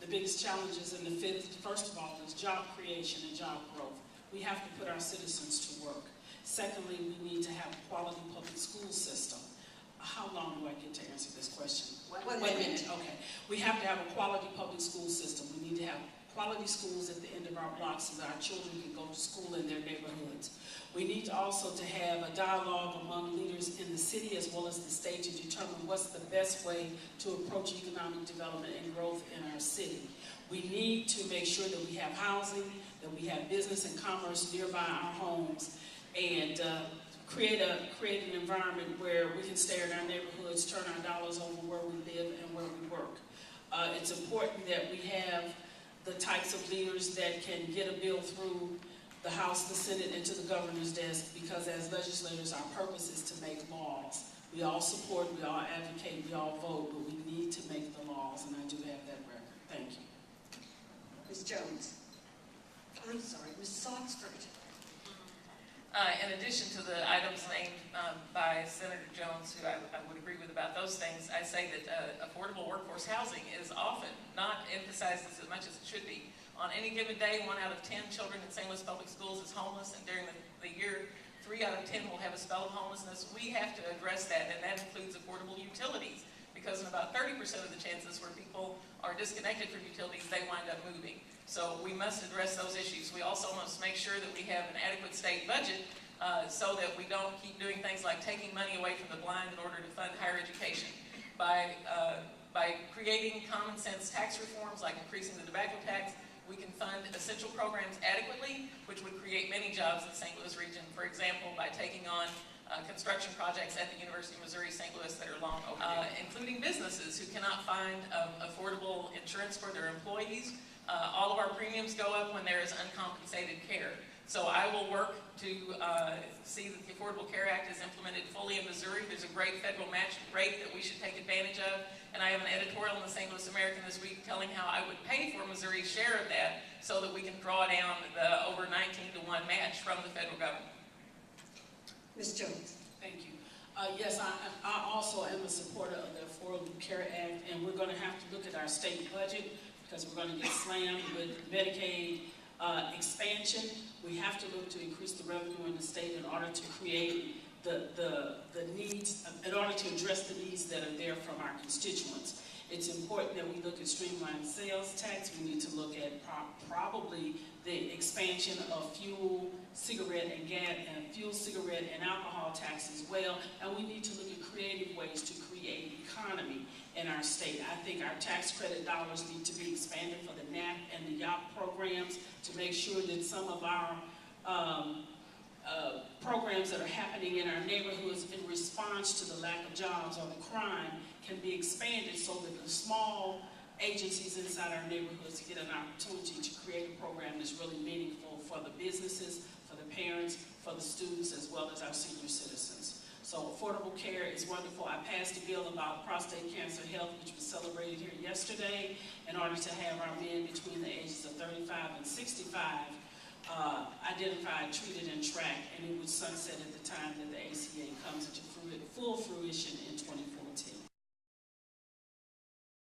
The biggest challenges in the fifth, first of all, is job creation and job growth. We have to put our citizens to work. Secondly, we need to have a quality public school system. How long do I get to answer this question? One minute. Okay. We have to have a quality public school system. We need to have quality schools at the end of our blocks so that our children can go to school in their neighborhoods. We need also to have a dialogue among leaders in the city as well as the state to determine what's the best way to approach economic development and growth in our city. We need to make sure that we have housing, that we have business and commerce nearby our homes, and create an environment where we can stay in our neighborhoods, turn our dollars over where we live and where we work. It's important that we have the types of leaders that can get a bill through the House, the Senate, and to the governor's desk, because as legislators, our purpose is to make laws. We all support, we all advocate, we all vote, but we need to make the laws, and I do have that record. Thank you. Ms. Jones. I'm sorry, Ms. Oxford. In addition to the items named by Senator Jones, who I would agree with about those things, I say that affordable workforce housing is often not emphasized as much as it should be. On any given day, 1 out of 10 children in St. Louis Public Schools is homeless, and during the year, 3 out of 10 will have a spell of homelessness. We have to address that, and that includes affordable utilities, because in about 30% of the chances where people are disconnected from utilities, they wind up moving. So we must address those issues. We also must make sure that we have an adequate state budget so that we don't keep doing things like taking money away from the blind in order to fund higher education. By creating common sense tax reforms like increasing the tobacco tax, we can fund essential programs adequately, which would create many jobs in the St. Louis region. For example, by taking on construction projects at the University of Missouri St. Louis that are long overdue, including businesses who cannot find affordable insurance for their employees. All of our premiums go up when there is uncompensated care. So I will work to see that the Affordable Care Act is implemented fully in Missouri. There's a great federal match rate that we should take advantage of. And I have an editorial in the St. Louis American this week telling how I would pay for Missouri's share of that so that we can draw down the over 19-to-1 match from the federal government. Ms. Jones. Thank you. Yes, I also am a supporter of the Affordable Care Act, and we're going to have to look at our state budget because we're going to get slammed with Medicaid expansion. We have to look to increase the revenue in the state in order to create the needs, in order to address the needs that are there from our constituents. It's important that we look at streamlined sales tax. We need to look at probably the expansion of fuel, cigarette, and alcohol tax as well. And we need to look at creative ways to create economy in our state. I think our tax credit dollars need to be expanded for the NAP and the YOP programs to make sure that some of our programs that are happening in our neighborhoods in response to the lack of jobs or the crime can be expanded so that the small agencies inside our neighborhoods get an opportunity to create a program that's really meaningful for the businesses, for the parents, for the students, as well as our senior citizens. So affordable care is wonderful. I passed a bill about prostate cancer health, which was celebrated here yesterday, in order to have our men between the ages of 35 and 65 identified, treated, and tracked, and it would sunset at the time that the ACA comes into full fruition in 2040.